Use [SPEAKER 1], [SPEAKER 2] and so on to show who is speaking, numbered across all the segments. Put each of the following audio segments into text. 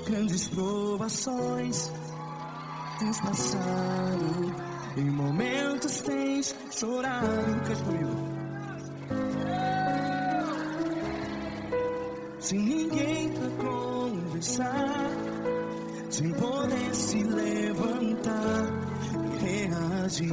[SPEAKER 1] Grandes provações tens passado, em momentos tens chorado. Cante comigo. Sem ninguém pra conversar, sem poder se levantar e reagir.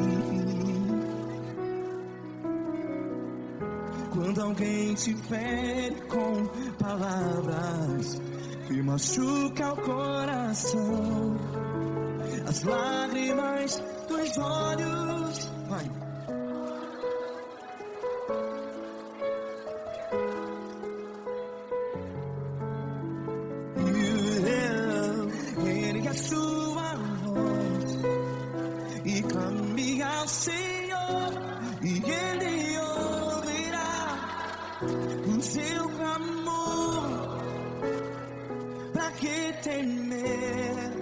[SPEAKER 1] Quando alguém te fere com palavras que machuca o coração, as lágrimas dos olhos, vai. Ergue a sua voz e clame ao Senhor, e Ele ouvirá o seu clamor. Pra que temer,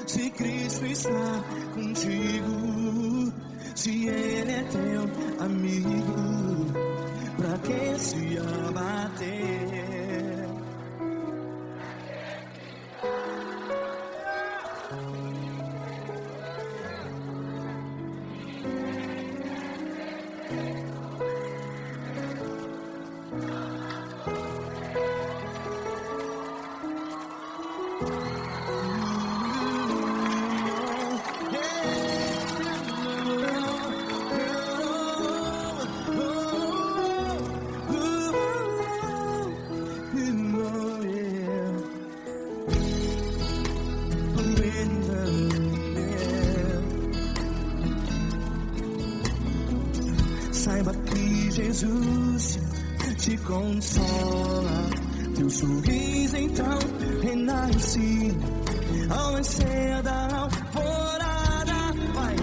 [SPEAKER 1] se Cristo está contigo? Se Ele é teu amigo, pra que se abater? Saiba que Jesus te consola, teu sorriso então renasce ao nascer da alvorada. Vai.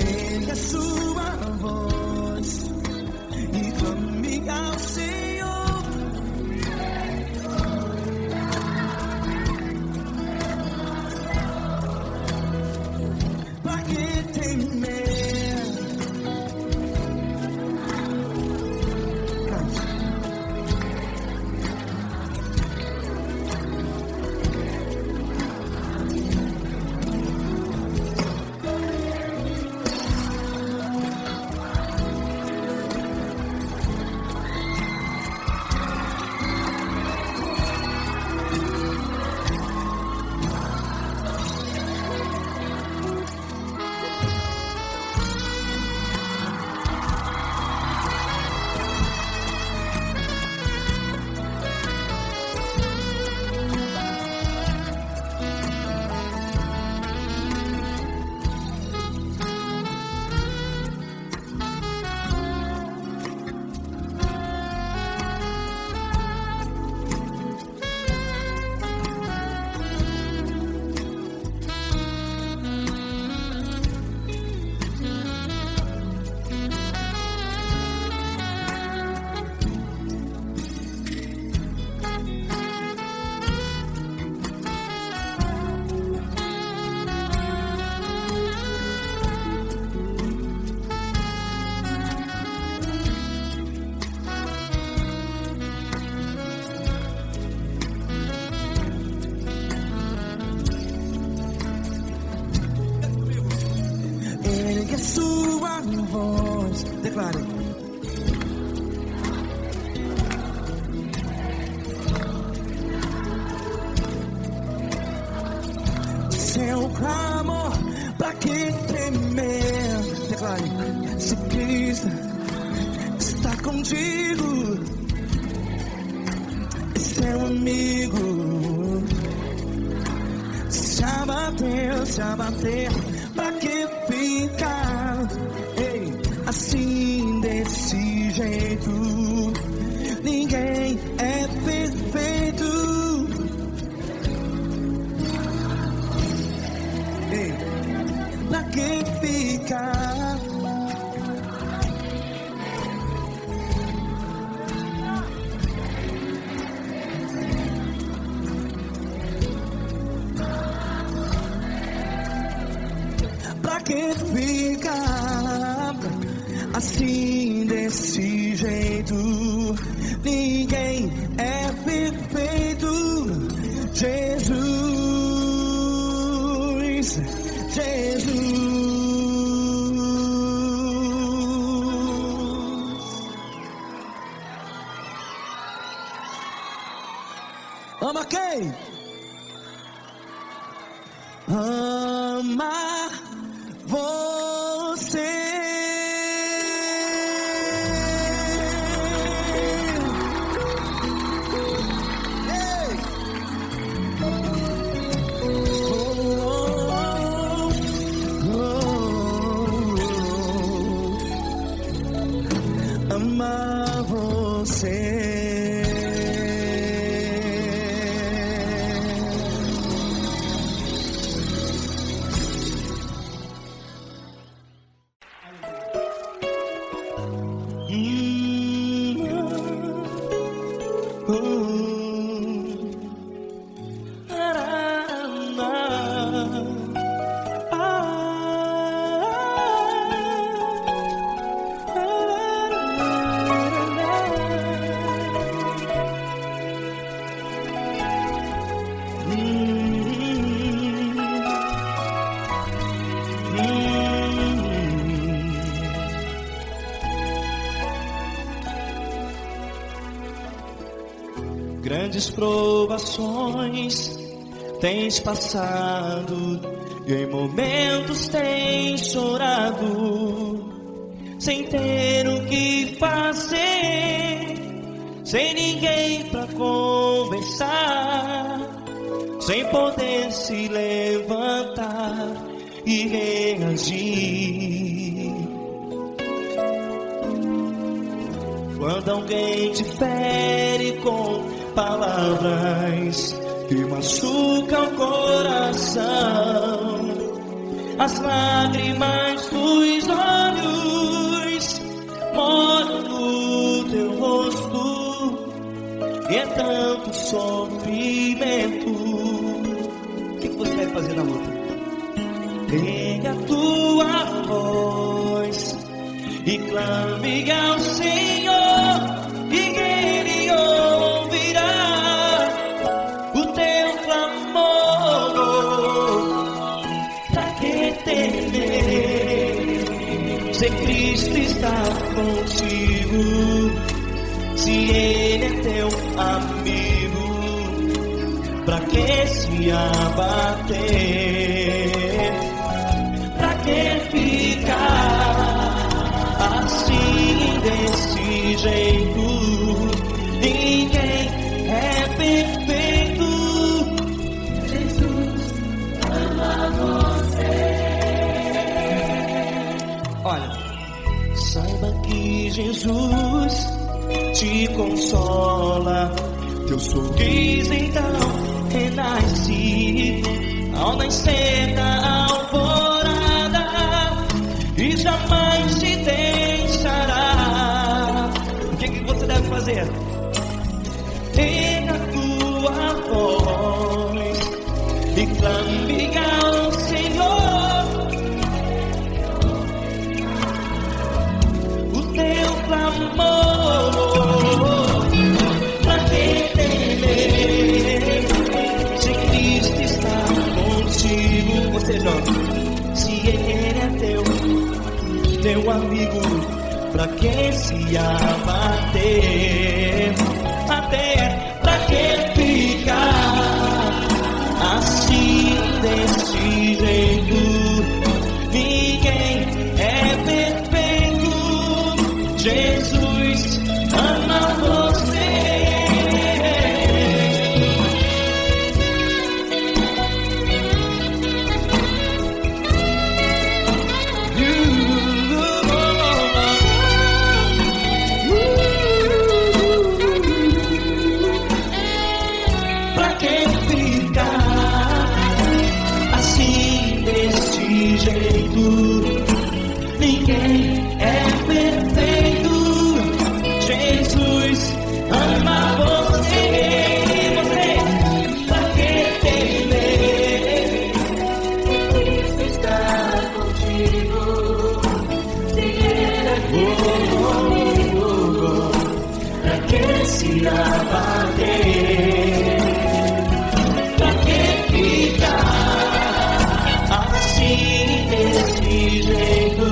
[SPEAKER 1] Ergue a sua voz e clame ao Senhor. Ergue a sua voz, declare. Seu clamor, pra que temer? Declare. Se Cristo está contigo, é seu amigo. Se abater, pra que ficar? Ei, desse jeito. Ninguém é perfeito. Ei, pra que ficar? Pra que ficar assim desse jeito? Ninguém é perfeito. Jesus, Jesus. Ama quem? Ama você. Amar você. Grandes provações tens passado, e em momentos tens chorado, sem ter o que fazer, sem ninguém pra conversar, sem poder se levantar e reagir. Quando alguém te fere com palavras que machucam o coração, as lágrimas dos olhos molham no teu rosto, e é tanto sofrimento. O que você vai fazer na luta? Pega a tua voz e clame ao Senhor, e Ele ouvirá o teu clamor. Pra que temer, se Cristo está contigo, se Ele é teu amigo? Pra que se abater? Pra que ficar assim desse jeito? Ninguém é perfeito. Jesus ama você. Olha, saiba que Jesus te consola, teu sorriso então renasce ao nascer da alvorada, e jamais te deixará. O que você deve fazer? Pega a tua voz e clame ao Senhor, o teu clamor. Pra que temer, se Cristo está contigo? Você joga. Se Ele é teu amigo, pra que se abater? Até pra que ficar assim desse jeito? Ninguém é perfeito. Jesus ama você. jeito. Ninguém é perfeito. Jesus ama você. Pra que temer? Cristo está contigo. Se Ele é comigo, pra que se abater? Pra que ficar assim desse jeito?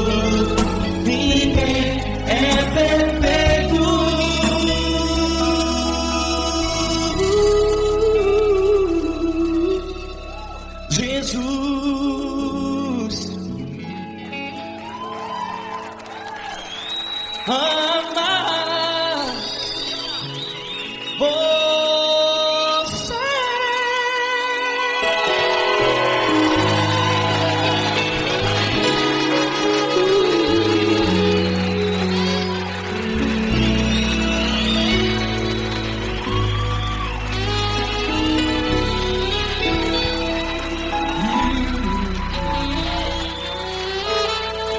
[SPEAKER 1] Ninguém é perfeito. Jesus ama você.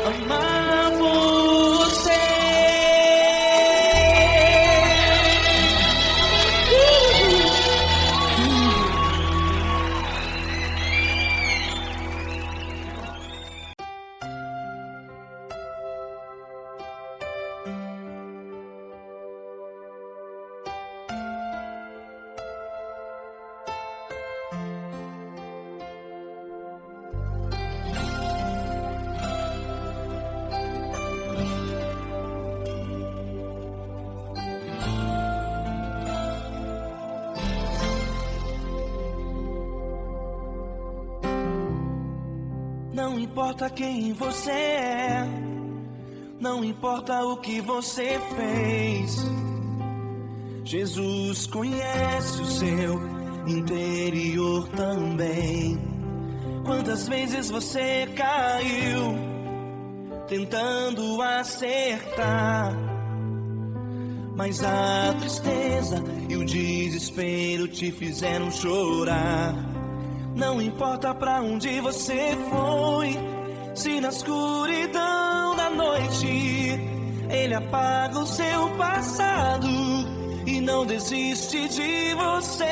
[SPEAKER 1] Amar você. Não importa quem você é, não importa o que você fez, Jesus conhece o seu interior também. Quantas vezes você caiu tentando acertar, mas a tristeza e o desespero te fizeram chorar. Não importa pra onde você foi, se na escuridão da noite Ele apaga o seu passado e não desiste de você.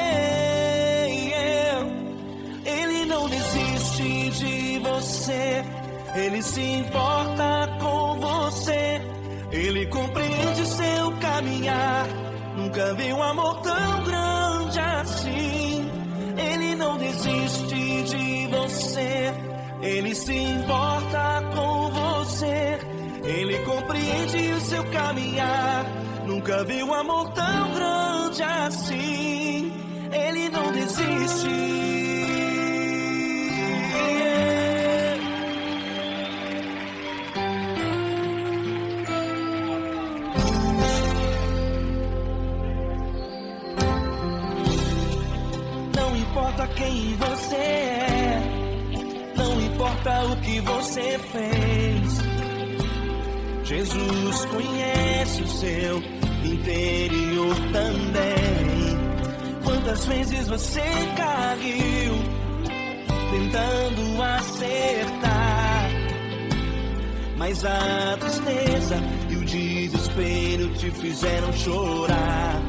[SPEAKER 1] Ele não desiste de você, Ele se importa com você, Ele compreende seu caminhar. Nunca vi um amor tão grande assim. Ele não desiste de você, Ele se importa com você, Ele compreende o seu caminhar. Nunca vi um amor tão grande assim. Ele não desiste. Não importa quem você é, não importa o que você fez, Jesus conhece o seu interior também. Quantas vezes você caiu tentando acertar, mas a tristeza e o desespero te fizeram chorar.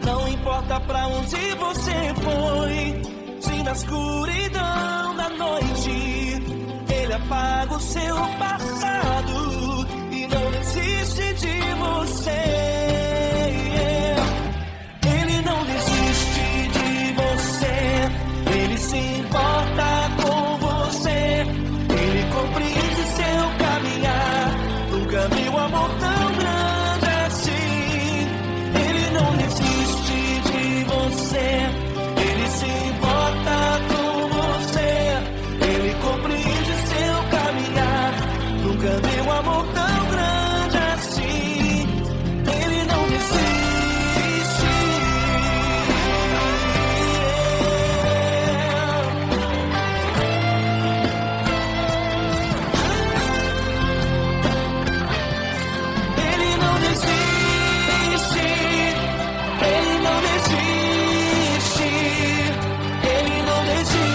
[SPEAKER 1] Não importa pra onde você foi, se na escuridão da noite Ele apaga o seu passado e não desiste de você. Ele não desiste de você, Ele se importa com você, Ele compreende seu caminhar. Nunca vi um amor tão grande assim. Ele não desiste de você, Ele se importa com você, Ele compreende seu caminhar. Nunca vi um amor tão grande assim. Ele não desiste. Ele não desiste. Ele não desiste. Ele não desiste.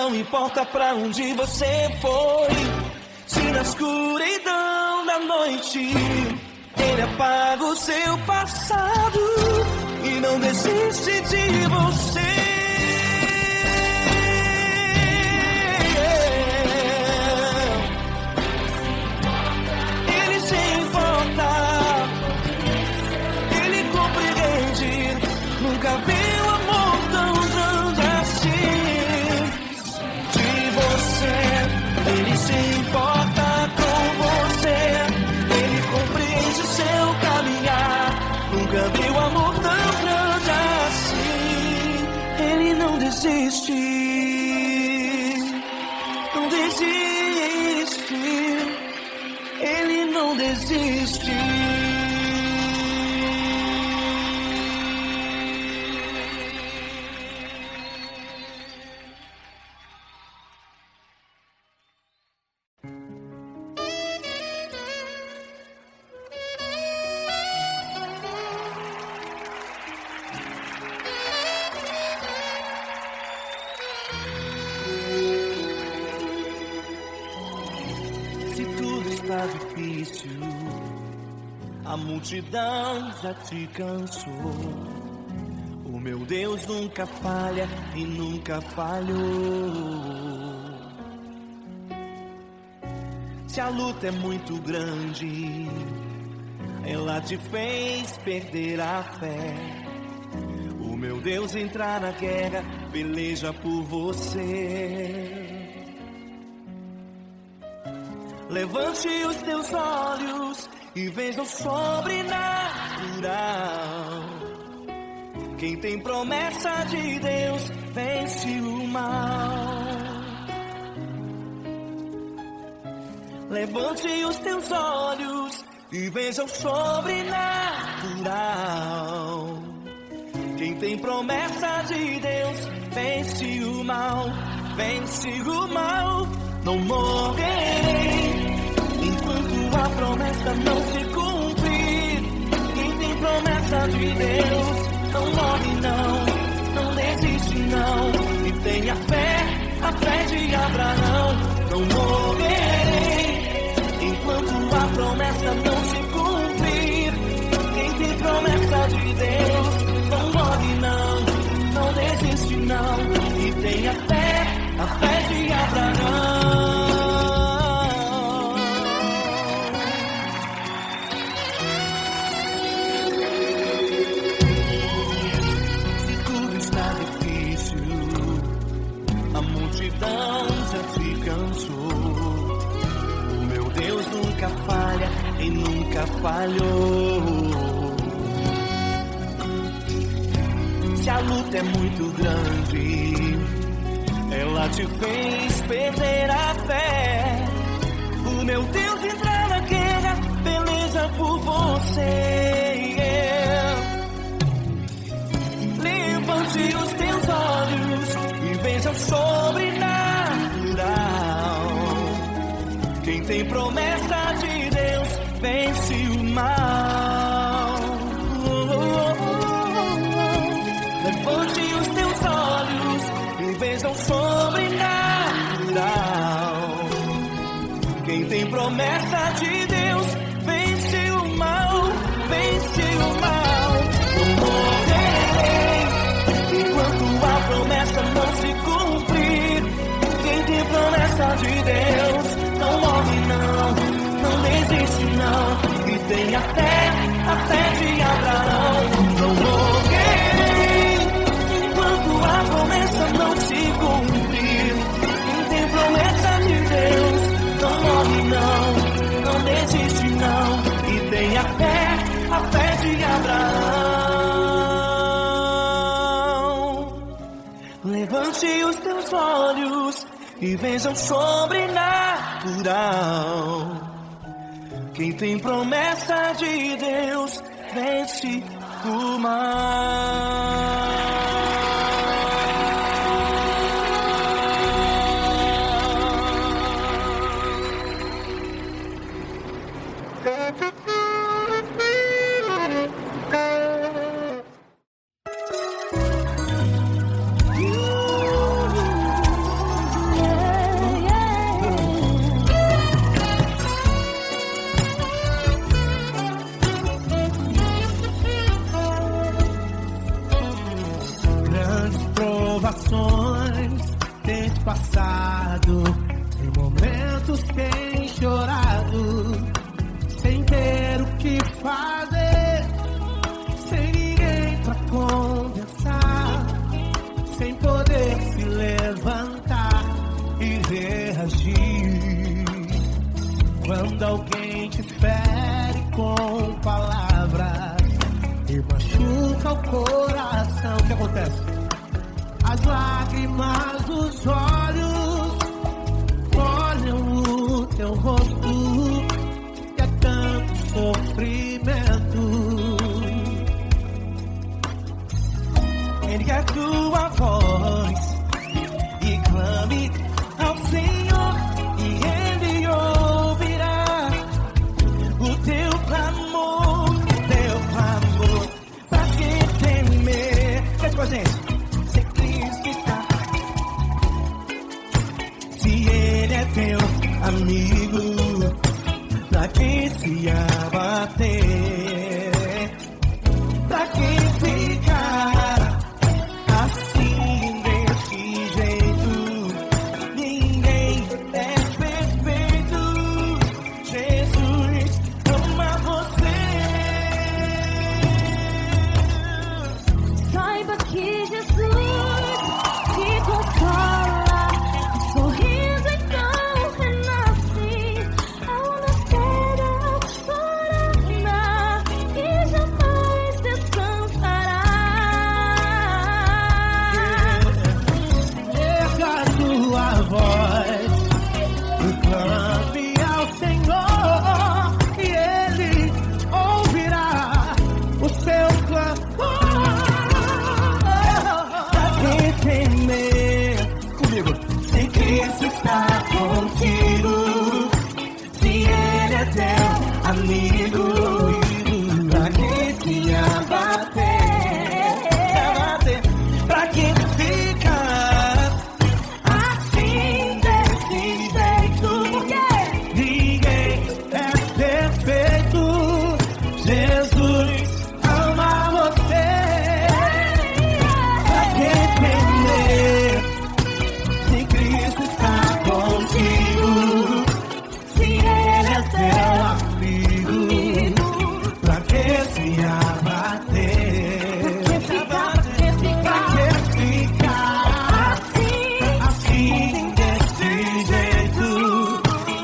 [SPEAKER 1] não importa pra onde você foi. Se na escuridão da noite ele apaga o seu passado e não desiste de você. Ele se importa, ele compreende. Nunca vi um amor tão grande assim de você. Ele se importa com você, ele compreende seu caminhar. Nunca vi um amor tão grande assim. Ele não desiste, não desiste. Ele não desiste. Tá difícil, a multidão já te cansou. O meu Deus nunca falha e nunca falhou. Se a luta é muito grande, ela te fez perder a fé. O meu Deus entrar na guerra, peleja por você. Levante os teus olhos e veja o sobrenatural. Quem tem promessa de Deus vence o mal. Levante os teus olhos e veja o sobrenatural. Quem tem promessa de Deus vence o mal. Vence o mal. Não morrerei enquanto a promessa não se cumprir. Quem tem promessa de Deus não morre não, não desiste não. E tenha fé, a fé de Abraão. Não morrerei enquanto a promessa não se cumprir. Quem tem promessa de Deus não morre não, não desiste não. E tenha fé, a fé de Abraão. Se tudo está difícil, a multidão já te cansou. O meu Deus nunca falha e nunca falhou. Se a luta é muito grande, ela te fez perder a fé. O meu Deus entrar na guerra, peleja por você. Levante os teus olhos e veja o sobrenatural. Quem tem promessa de Deus vence o mal. Levante os teus olhos e veja o sobrenatural. Quem tem promessa de Deus vence o mal, vence o mal. Não morrerei enquanto a promessa não se cumprir. Quem tem promessa de Deus não morre não, não desiste não. E tenha fé, a fé de Abraão. Não morrerei enquanto a promessa não se cumprir. Quem tem promessa de Deus não morre não, não desiste não. E tenha fé, a fé de Abraão. Levante os teus olhos e veja o sobrenatural. Quem tem promessa de Deus vence o mal. provações tens passado, em momentos tens chorado, sem ter o que fazer, sem ninguém pra conversar, sem poder se levantar e reagir. Quando alguém te fere com palavras e machuca o coração, o que acontece? As lágrimas dos olhos molham o teu rosto, e é tanto sofrimento. Ergue a tua voz e clame ao Senhor, e Ele ouvirá o teu clamor, pra que temer? Cante com a gente. Se Cristo está, se Ele é teu amigo, pra que se abater? Pra que ficar assim desse jeito? Ninguém é perfeito. Jesus ama você.
[SPEAKER 2] Saiba que Jesus te consola, o sorriso então renasce ao nascer da aurora e jamais descansará.
[SPEAKER 1] Erga a tua voz e clame ao Senhor, e Ele ouvirá o seu clamor. Pra que temer? Comigo. Se Cristo está contigo, se Ele é teu amigo, pra que se abater? Pra que ficar assim desse jeito? Porque ninguém é perfeito. Jesus ama você. Pra que temer? Se Cristo está contigo, se Ele é teu amigo, pra que se abater? Pra que ficar assim desse jeito?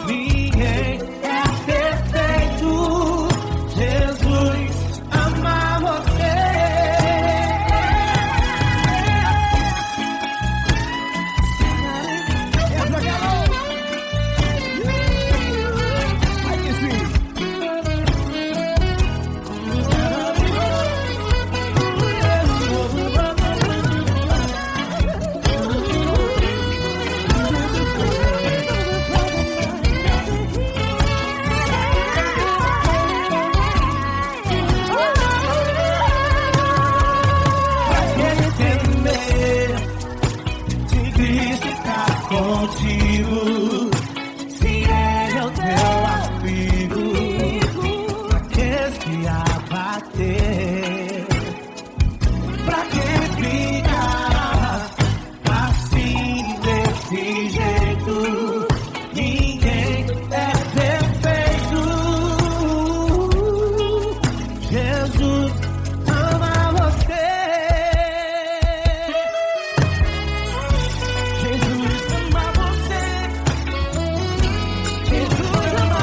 [SPEAKER 1] Ninguém é perfeito. Jesus ama você. Ai, que sim. Se Cristo está contigo, se Ele é o teu amigo, pra que se abater? Pra que ficar assim desse jeito? Ninguém é perfeito. Jesus ama você. Jesus ama você. Jesus ama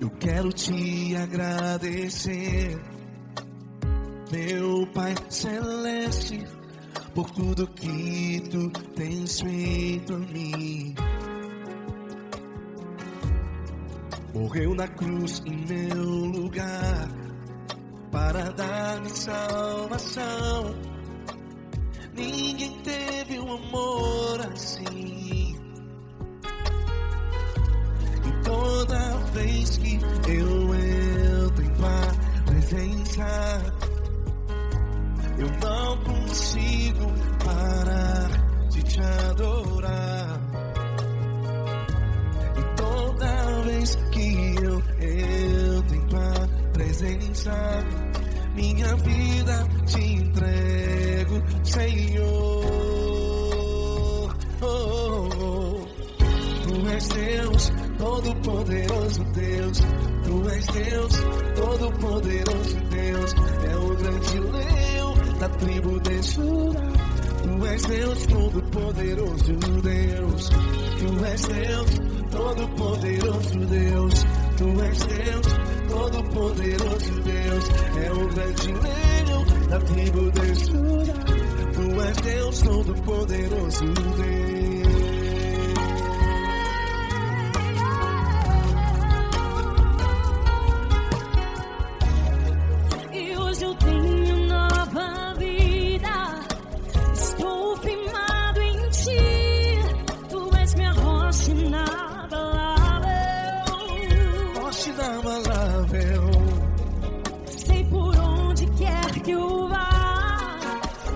[SPEAKER 1] Eu quero te agradecer, meu Pai Celeste, por tudo que tu tens feito em mim. morreu na cruz em meu lugar para dar-me salvação. Ninguém teve um amor assim. E toda vez que eu entro em tua presença, eu não consigo parar de te adorar. E toda vez que eu entro em tua presença, minha vida te entrego, Senhor. Tu és Deus, todo-poderoso Deus. Tu és Deus, todo-poderoso Deus. É o grande leão da tribo de Judá. Tu és Deus, todo-poderoso Deus. Tu és Deus, todo-poderoso Deus. Tu és Deus, todo-poderoso Deus. É o grande leão da tribo de Judá. Tu és Deus, todo-poderoso Deus.
[SPEAKER 2] E hoje eu tenho nova vida. Estou firmado em ti. Tu és minha rocha inabalável.
[SPEAKER 1] Rocha inabalável.
[SPEAKER 2] Sei por onde quer que eu vá,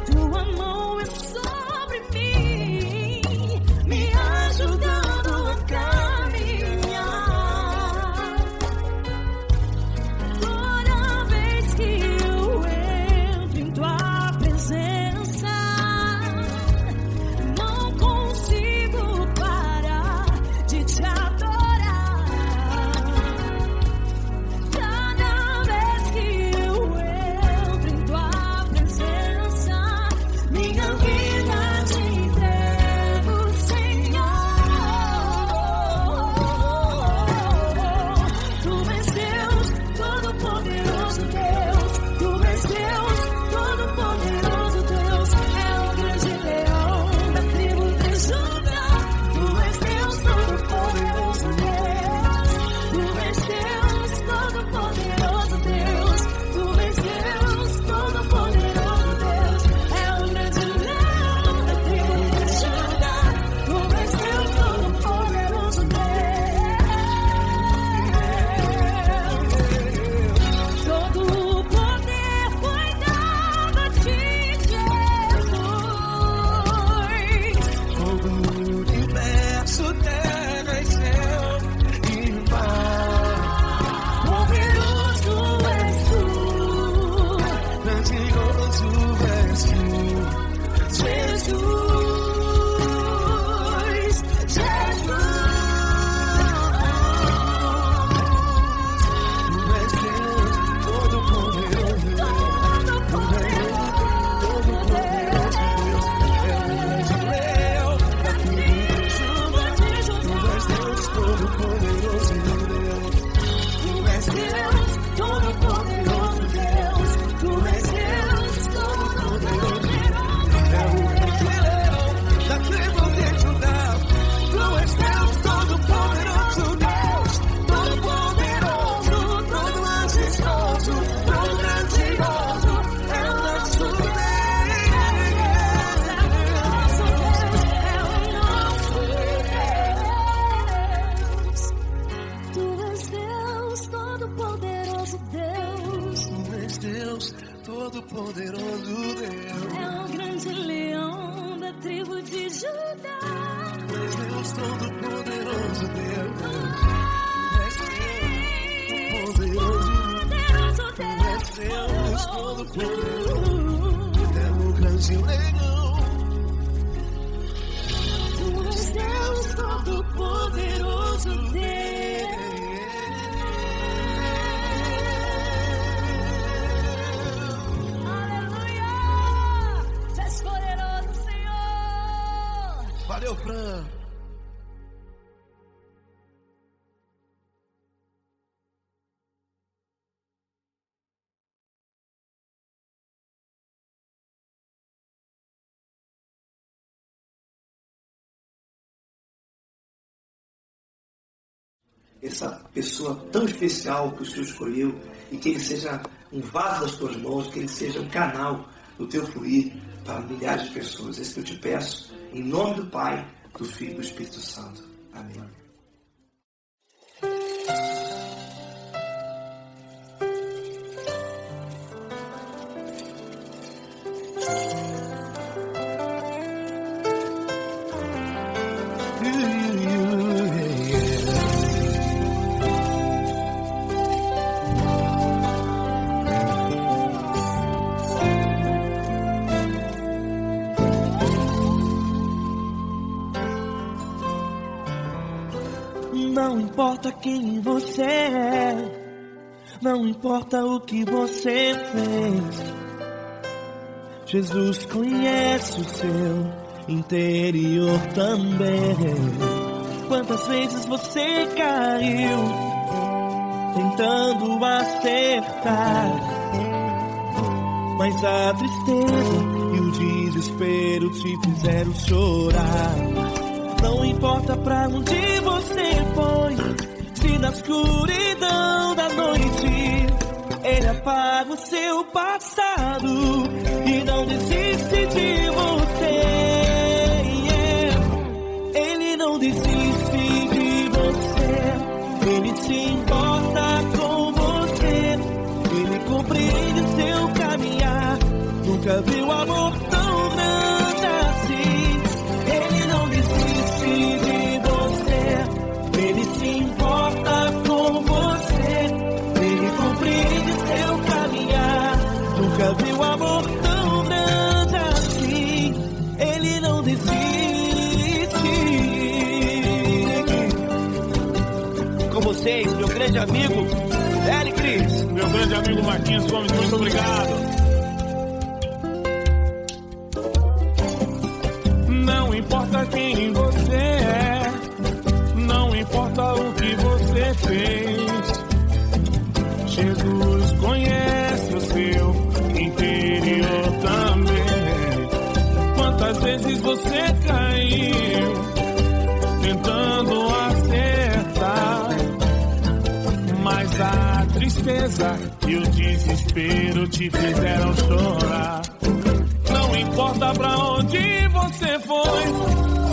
[SPEAKER 2] tua mão é sobre mim, me ajudando a caminhar. Toda vez que eu entro em tua presença, não consigo parar de te adorar. Cada vez que eu entro em tua presença, minha vida te entrego, Senhor. Tu és Deus, todo-poderoso Deus. Tu és Deus, todo-poderoso Deus. É o grande leão da tribo de Judá. Tu és Deus, todo-poderoso Deus. Tu és Deus, todo-poderoso Deus. Tu és Deus, todo-poderoso Deus. É o grande leão da tribo de Judá. Tu és Deus, todo-poderoso Deus. Todo o poder foi dado a ti, Jesus.
[SPEAKER 1] Todo o universo, terra e céu e mar.
[SPEAKER 2] Poderoso és tu,
[SPEAKER 1] Grandioso és tu,
[SPEAKER 2] Jesus.
[SPEAKER 1] Tu és Deus, todo-poderoso Deus. Tu és Deus, todo-poderoso Deus. É o grande leão da tribo de Judá. Tu és Deus, todo-poderoso Deus.
[SPEAKER 2] Tu és Deus, todo-poderoso Deus. Tu és Deus, todo-poderoso.
[SPEAKER 1] É o grande leão da tribo de Judá. Tu és Deus, todo-poderoso Deus. Todo-poderoso, todo majestoso, todo grandioso. É o nosso Deus.
[SPEAKER 2] Tu és Deus, todo-poderoso Deus.
[SPEAKER 1] Tu és Deus, todo-poderoso Deus.
[SPEAKER 2] É o grande leão da tribo de Judá.
[SPEAKER 1] Tu és Deus, todo-poderoso Deus. Tu és Deus, poderoso. Tu és Deus, todo-poderoso. É o grande leão.
[SPEAKER 2] Tu és Deus, todo-poderoso Deus. Aleluia! Tu és poderoso, Senhor.
[SPEAKER 1] Valeu, Fran.
[SPEAKER 3] essa pessoa tão especial que o Senhor escolheu, e que ele seja um vaso das tuas mãos, que ele seja um canal do teu fluir para milhares de pessoas. É isso que eu te peço, em nome do Pai, do Filho e do Espírito Santo. Amém.
[SPEAKER 1] Não importa quem você é, não importa o que você fez, Jesus conhece o seu interior também. Quantas vezes você caiu tentando acertar, mas a tristeza e o desespero te fizeram chorar. Não importa pra onde você foi, se na escuridão da noite Ele apaga o seu passado e não desiste de você. Ele não desiste de você, Ele se importa com você, Ele compreende seu caminhar. Nunca viu amor tão grande assim. Ele não desiste de você, Ele se importa com você, Ele compreende seu caminhar. Nunca viu amor tão grande assim. Ele não desiste. Com vocês, meu grande amigo Eli Cris,
[SPEAKER 4] meu grande amigo Marquinhos Gomes, muito obrigado. Não importa quem você é, não importa o que você fez, Jesus conhece o seu interior também. Quantas vezes você caiu tentando acertar, mas a tristeza e o desespero te fizeram chorar. Não importa pra onde você foi,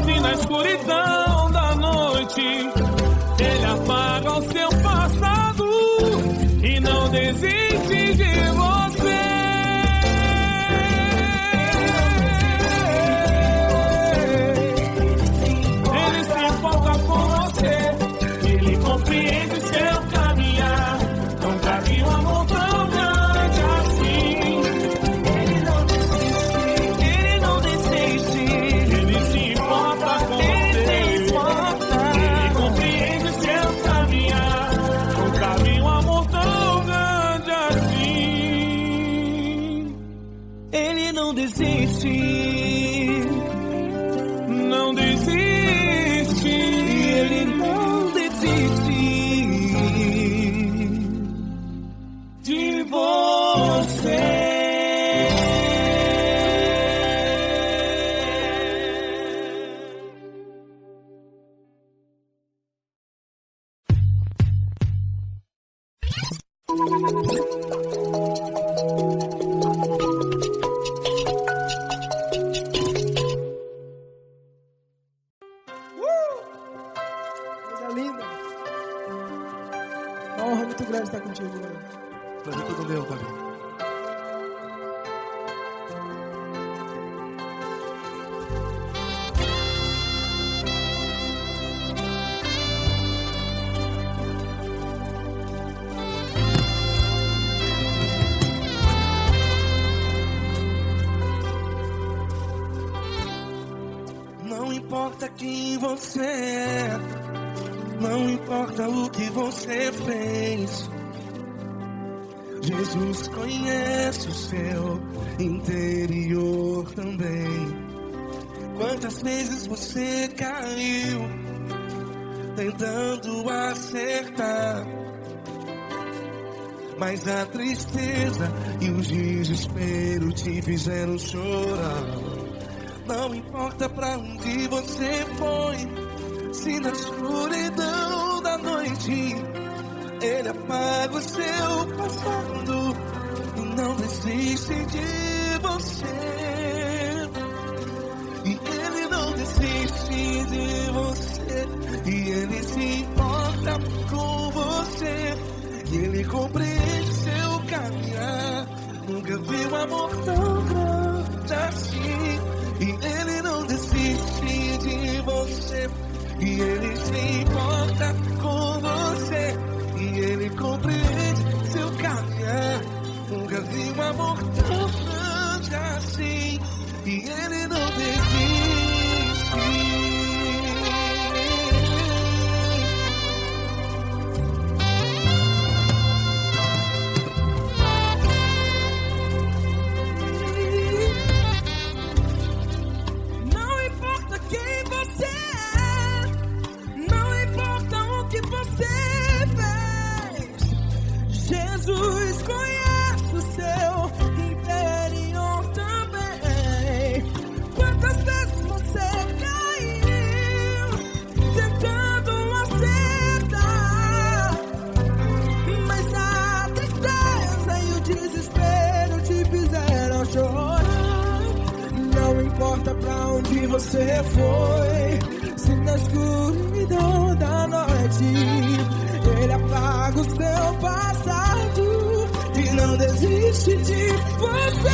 [SPEAKER 4] se na escuridão da noite Ele apaga o seu passado e não desiste de você. Ele se importa com você, Ele compreende seu caminhar. Nunca vi um amor tão grande assim.
[SPEAKER 1] Não desiste,
[SPEAKER 4] não desiste,
[SPEAKER 1] Ele não desiste de você.
[SPEAKER 5] Não importa quem você é, não importa o que você fez, Jesus conhece o seu interior também. Quantas vezes você caiu tentando acertar, mas a tristeza e o desespero te fizeram chorar. Não importa pra onde você foi, se na escuridão da noite noite. Ele apaga o seu passado e não desiste de você. E ele não desiste de você. E ele se importa com você. E ele compreende seu caminhar. Nunca vi um amor tão grande assim. E ele não desiste de você. E ele se importa com você. E ele compreende seu caminhar. Nunca vi um amor tão grande assim. E ele não desiste.
[SPEAKER 2] Jesus conhece o seu interior também. Quantas vezes você caiu tentando acertar, mas a tristeza e o desespero te fizeram chorar. Não importa pra onde você foi, se na escuridão da noite ele apaga o seu passado e não desiste de você.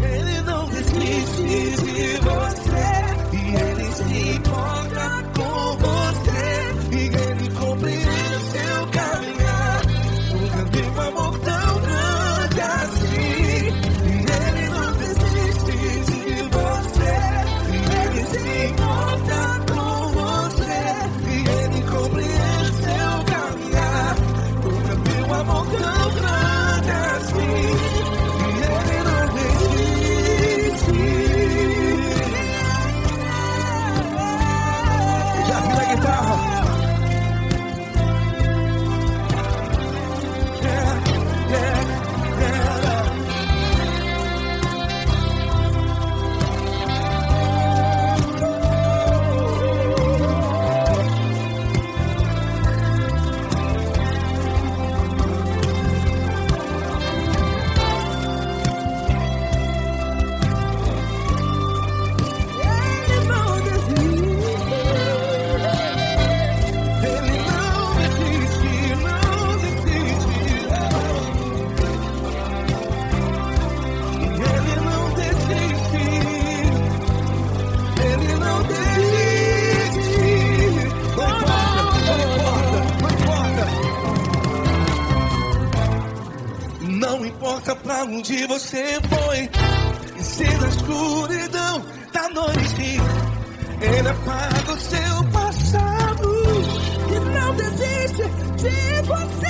[SPEAKER 2] Ele não desiste de você. E ele se importa com você. E ele compreende seu caminhar. Nunca vi um amor tão grande assim. E ele não desiste de você. E ele se importa com você. Compreende seu caminhar. Nunca vi um amor tão grande assim. E ele não desiste. Já vi a guitarra. Não importa pra onde você foi, e se na escuridão da noite ele apaga o seu passado e não desiste de você.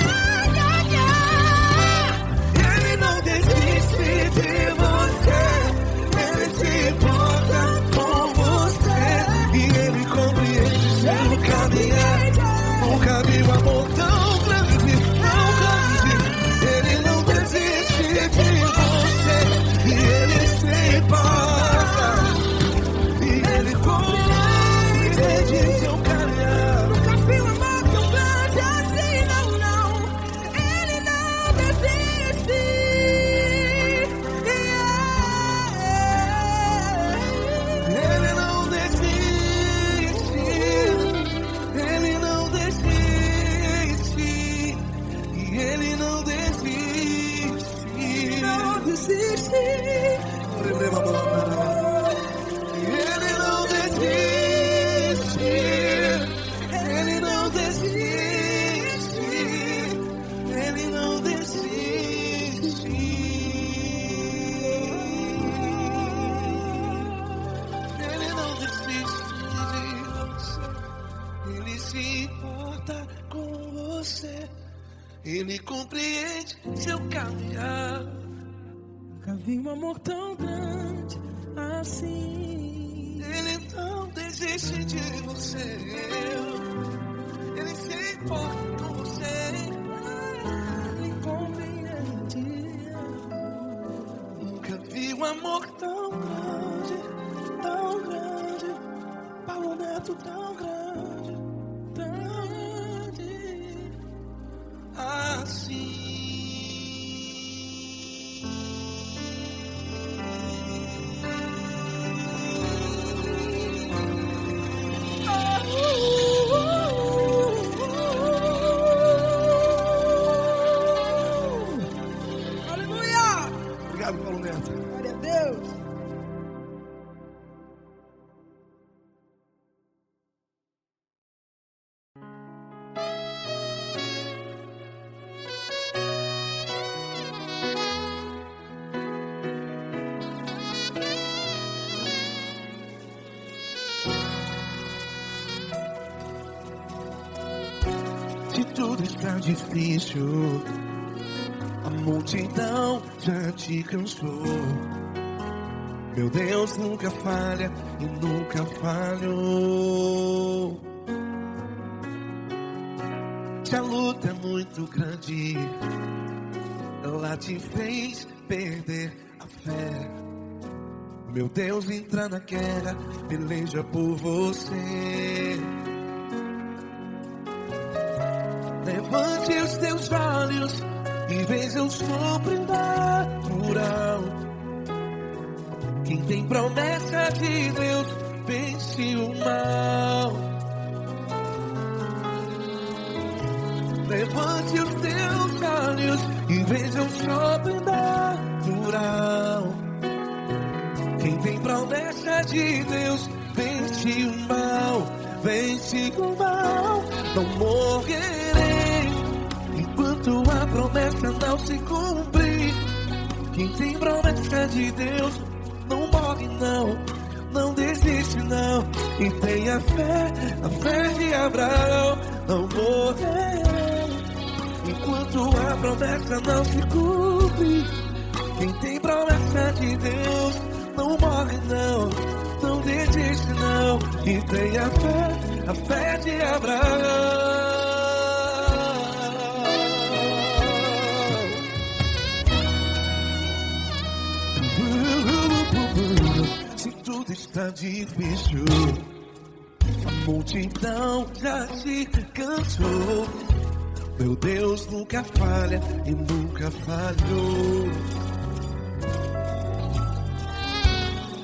[SPEAKER 2] Ele não desiste de você. Ele se importa com você. E ele compreende seu caminhar. Nunca vi um amor tão grande, tão grande. Ele não desiste de você. E ele se importa. E ele compreende seu caminhar. Nunca vi um amor tão grande assim, não, não. Ele não desiste. Ele não desiste. Ele não desiste. E ele não desiste. Não desiste. Ele não desiste. Ele não desiste. Ele não desiste. Ele não desiste de você. Ele se importa com você. Ele compreende seu caminhar. Nunca vi um amor tão grande assim. Ele não desiste de você. Ele se importa com você. Ele compreende. Nunca vi um amor tão grande, tão grande. Paulo Neto tão grande.
[SPEAKER 5] Se tudo está difícil, a multidão já te cansou. Meu Deus nunca falha e nunca falhou. Se a luta é muito grande, ela te fez perder a fé. Meu Deus entra na guerra, peleja por você. Levante os teus olhos e veja o sobrenatural. Quem tem promessa de Deus vence o mal. Levante os teus olhos e veja o sobrenatural. Quem tem promessa de Deus vence o mal, vence o mal. Não morrerei enquanto a promessa não se cumprir. Quem tem promessa de Deus não morre não, não desiste não. E tenha fé, a fé de Abraão. Não morrerei enquanto a promessa não se cumpre. Quem tem promessa de Deus não morre não, não desiste não. E tenha fé, a fé de Abraão. Se tudo está difícil, a multidão já se cansou. Meu Deus nunca falha e nunca falhou.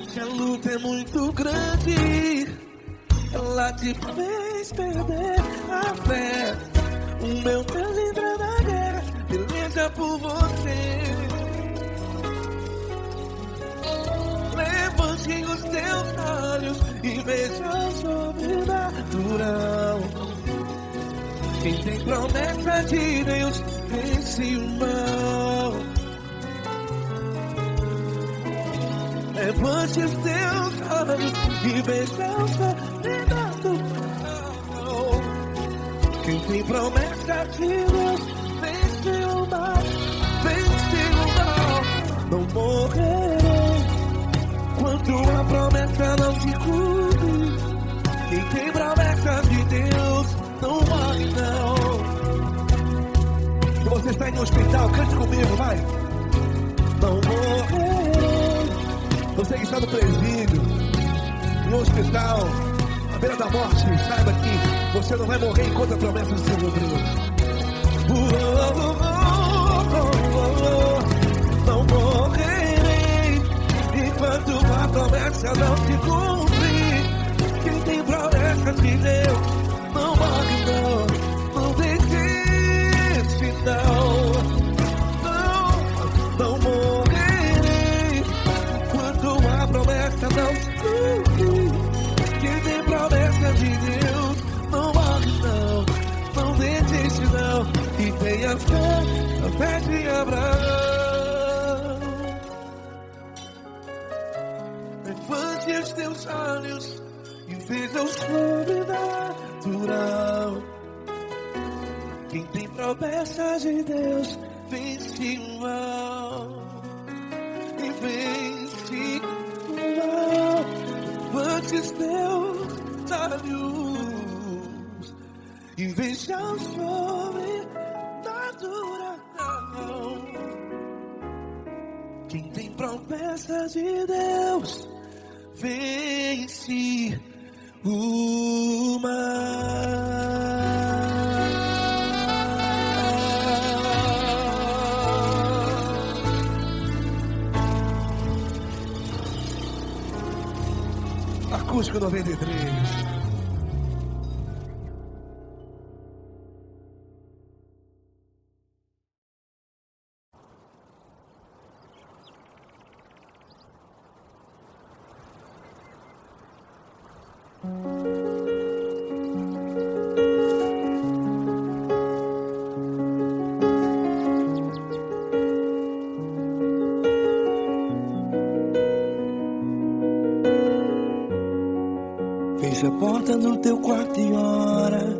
[SPEAKER 5] Se a luta é muito grande, ela te fez perder a fé. O meu Deus entra na guerra, peleja por você. Levante os teus olhos e veja o sobrenatural. Quem tem promessa de Deus vence o mal. Levante os teus olhos e veja o sobrenatural. Quem tem promessa de Deus vence o mal, vence o mal. Não morrerei enquanto a promessa não se cumpre. Quem tem promessa de Deus não morre não. Se você está em um hospital, cante comigo, vai. Não morrerei. Você que está no presídio, no hospital, à beira da morte, saiba que você não vai morrer enquanto a promessa não se cumprir. Não morrerei enquanto a promessa não se cumprir. Quem tem promessa de Deus não morre não, não desiste não. Não morrerei enquanto a promessa não se cumprir. Quem tem promessa de Deus não morre não, não desiste não. E tenha fé, a fé de Abraão. Levante os teus olhos e veja o sobrenatural. Quem tem promessa de Deus vence o mal, e vence o mal. Levante os teus olhos e veja o sobrenatural. Quem tem promessa de Deus vence o mal. Acústico 93. Fecha a porta do teu quarto e ora.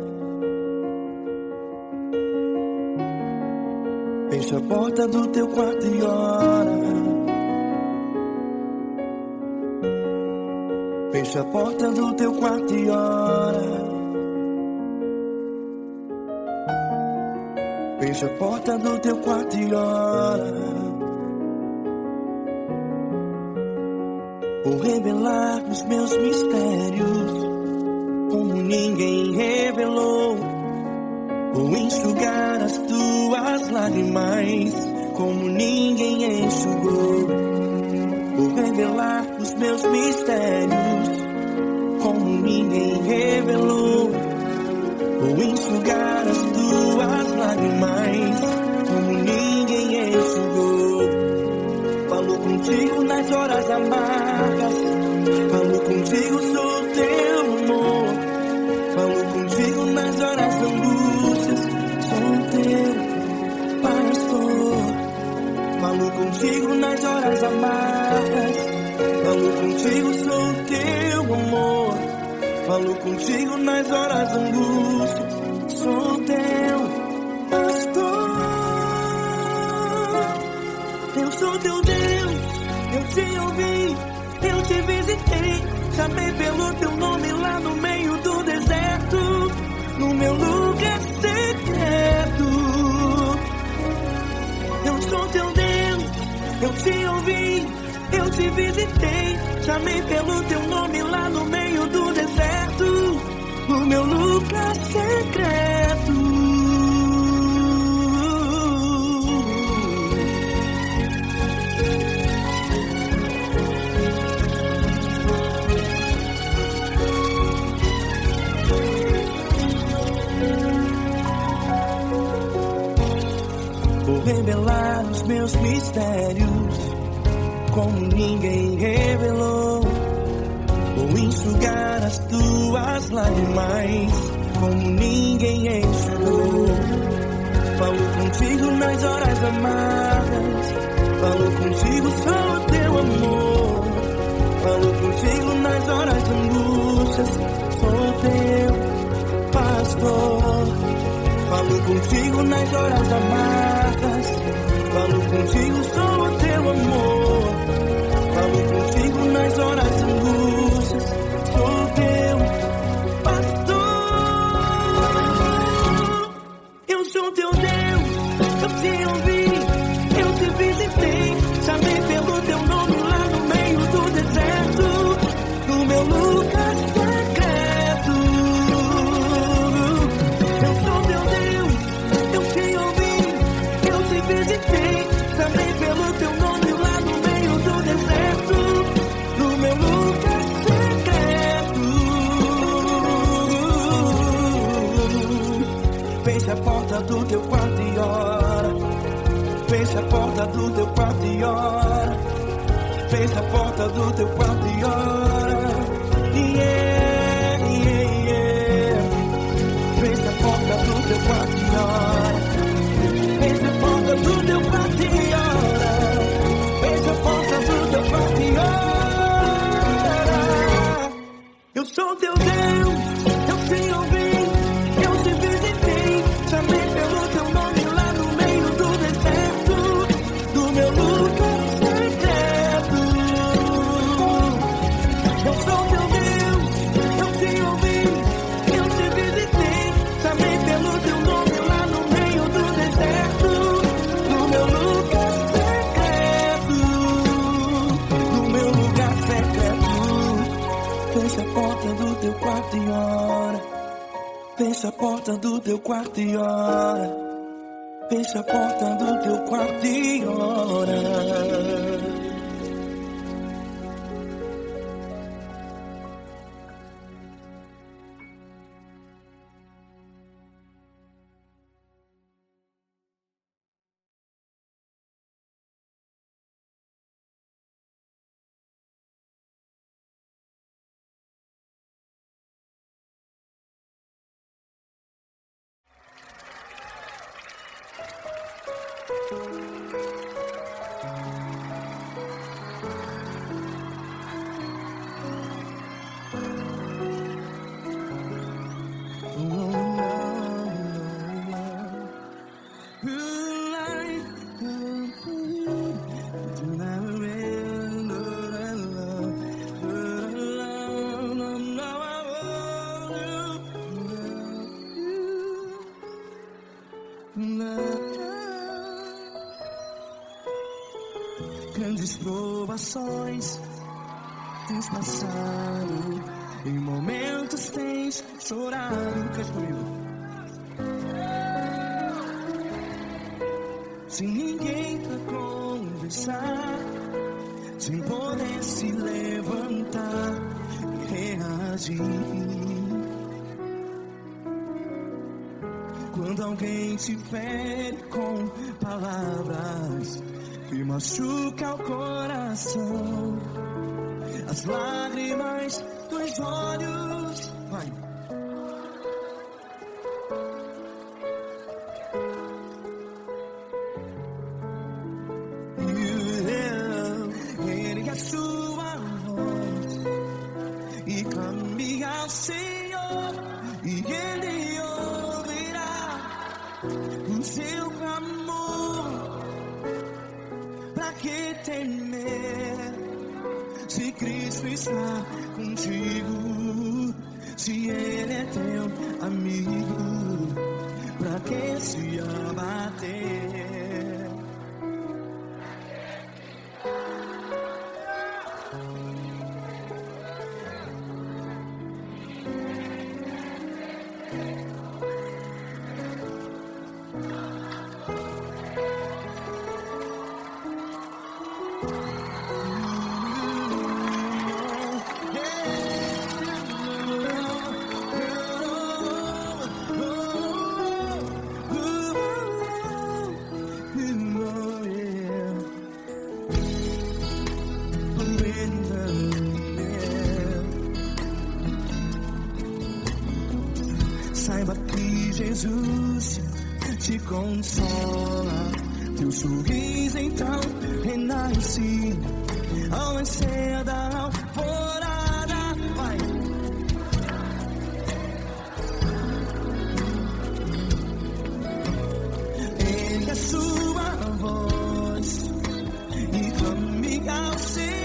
[SPEAKER 5] Feche a porta do teu quarto e ora. Feche a porta do teu quarto e ora. Feche a porta do teu quarto e ora. Vou revelar os meus mistérios como ninguém revelou. Vou enxugar as tuas lágrimas como ninguém enxugou. Vou revelar os meus mistérios como ninguém revelou. Vou enxugar as tuas lágrimas como ninguém enxugou. Falo contigo nas horas amargas, falo contigo, sou teu amor. Falo contigo nas horas da angústias, sou teu pastor. Falo contigo nas horas amargas, falo contigo, sou teu amor. Falo contigo nas horas da angústia, sou teu pastor. Eu sou teu Deus, eu te ouvi, eu te visitei. Chamei pelo teu nome lá no meio do deserto, no meu lugar secreto. Eu sou teu Deus, eu te ouvi, eu te visitei. Chamei pelo teu nome lá no meio do deserto, no meu lugar secreto. Vou revelar os meus mistérios como ninguém revelou. Vou enxugar as tuas lágrimas como ninguém enxugou. Falo contigo nas horas amargas, falo contigo, sou teu amor. Falo contigo nas horas de angústias, sou teu pastor. Falo contigo nas horas amargas, falo contigo, sou teu amor. Falo contigo nas horas de angústias, sou teu pastor. Eu sou teu Deus, eu te ouvi, eu te visitei. Chamei pelo teu nome lá no meio do deserto, no meu lugar secreto. Eu sou teu Deus, eu te ouvi, eu te visitei. Chamei pelo teu nome lá no meio do deserto, no meu lugar secreto. Feche a porta do teu quarto e ora. Feche a porta do teu quarto e ora. Feche a porta do teu quarto e ora. Yeah, yeah, yeah. Feche a porta do teu quarto e ora. Feche a porta do teu quarto e ora. Feche a porta do teu quarto e ora. Eu sou teu Deus, eu te ouvi, eu te visitei. Chamei pelo teu nome lá no meio do deserto, do meu lugar secreto. Eu sou teu Deus, eu te ouvi, eu te visitei. Chamei pelo teu nome lá no meio do deserto, no meu lugar secreto, no meu lugar secreto. Feche a porta do teu quarto e ora. Feche a porta do teu quarto e ora. Feche a porta do teu quarto e ora. Grandes provações tens passado, em momentos tens chorado. Cante comigo. Sem ninguém pra conversar, sem poder se levantar e reagir. Quando alguém te fere com palavras que machuca o coração, as lágrimas dos olhos, vai. Ergue a sua voz e clame ao Senhor, e Ele ouvirá o seu clamor. Pra que temer, se Cristo está contigo? Se Ele é teu amigo, pra que se abater? Saiba que Jesus te consola, teu sorriso então renasce ao nascer da alvorada. Vai. Ergue a sua voz e clame ao Senhor.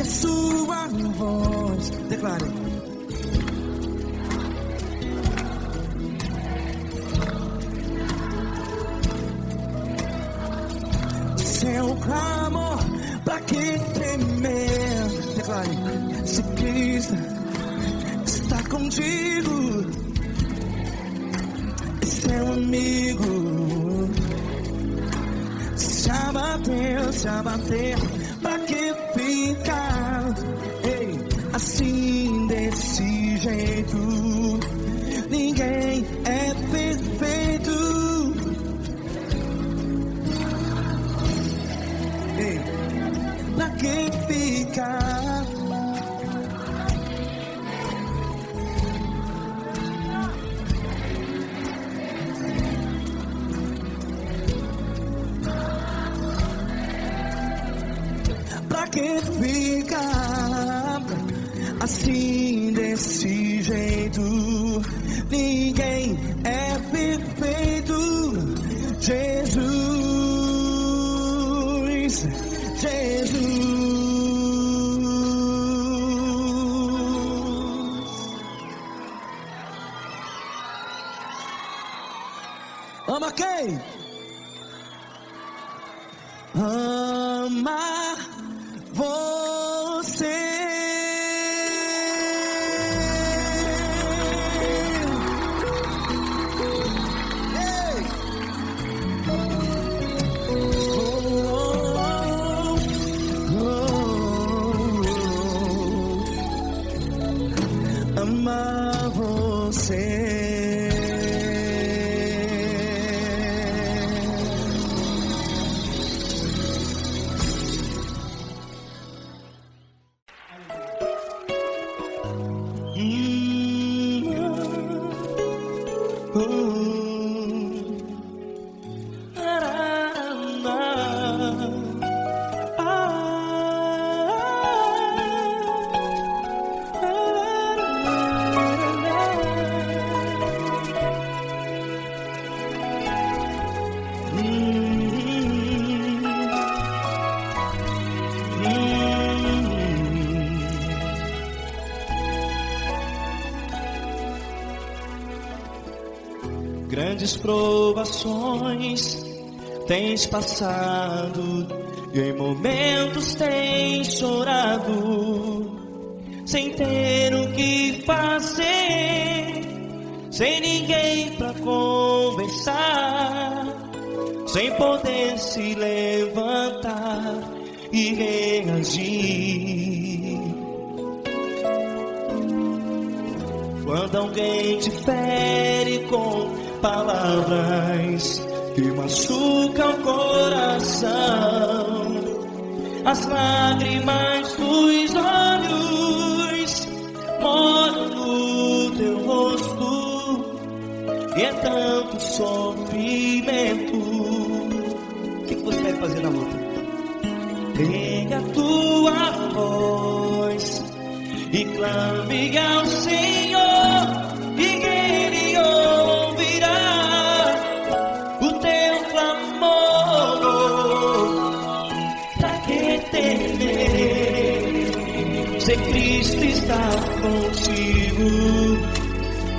[SPEAKER 5] Sua voz, declare. Seu clamor, pra que temer? Declare. Se Cristo está contigo, seu amigo, se abater, pra que ficar, ei, assim desse jeito? Ninguém é perfeito. Ei, pra que ficar? Pra que ficar assim desse jeito? Ninguém é perfeito. Jesus, Jesus. Ama quem? Ama você. Ei! Ama você.
[SPEAKER 1] Grandes provações tens passado e em momentos tens chorado, sem ter o que fazer, sem ninguém pra conversar, sem poder se levantar e reagir. Quando alguém te fere com palavras que machucam o coração, as lágrimas dos olhos molham no teu rosto, e é tanto sofrimento. O que você vai fazer na luta? Pega a tua voz e clame ao Senhor, e Ele ouvirá o teu clamor. Pra que temer, se Cristo está contigo,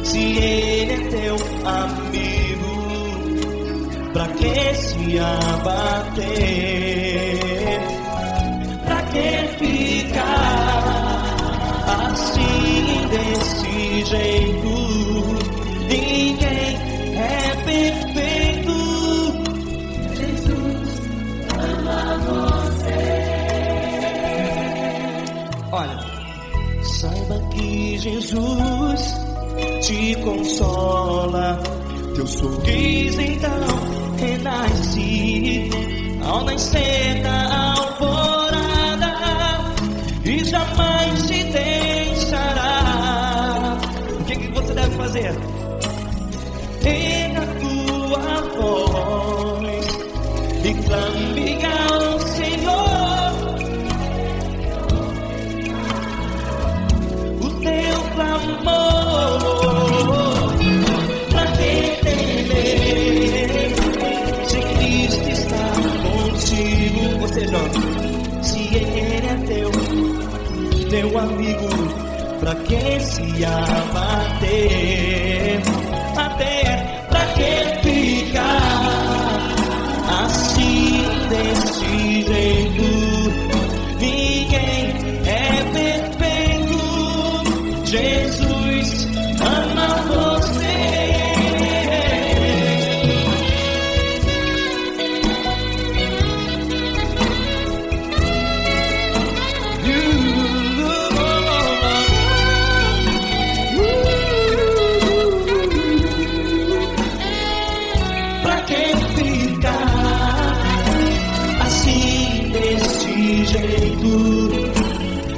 [SPEAKER 1] se Ele é teu amigo? Pra que se abater? Pra que ficar assim desse jeito? Ninguém é perfeito. Jesus ama você. Olha, saiba que Jesus te consola, teu sorriso então renasce ao nascer da alvorada, e jamais te deixará. O que você deve fazer? Erga a tua voz e clame ao Senhor, o teu clamor. Pra que temer, se Cristo está contigo? Você joga, se Ele é teu amigo, pra que se abater? Até pra que ficar assim desse jeito? Ninguém é perfeito. Jesus ama você.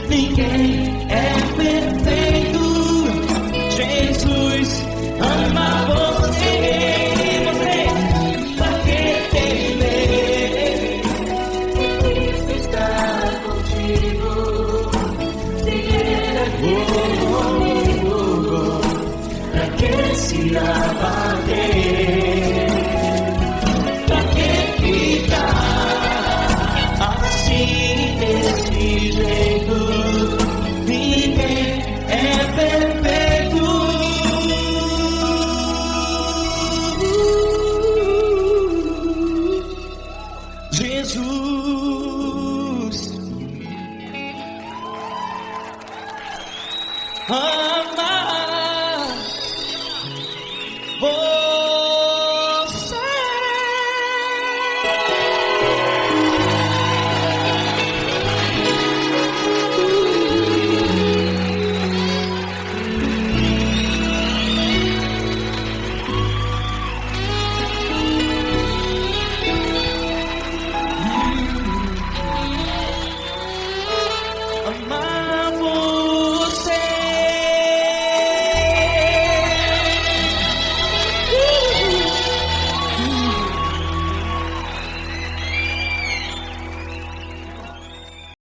[SPEAKER 1] Ninguém é perfeito. Jesus ama você. Você, pra que temer? Cristo está contigo.
[SPEAKER 3] Jesus.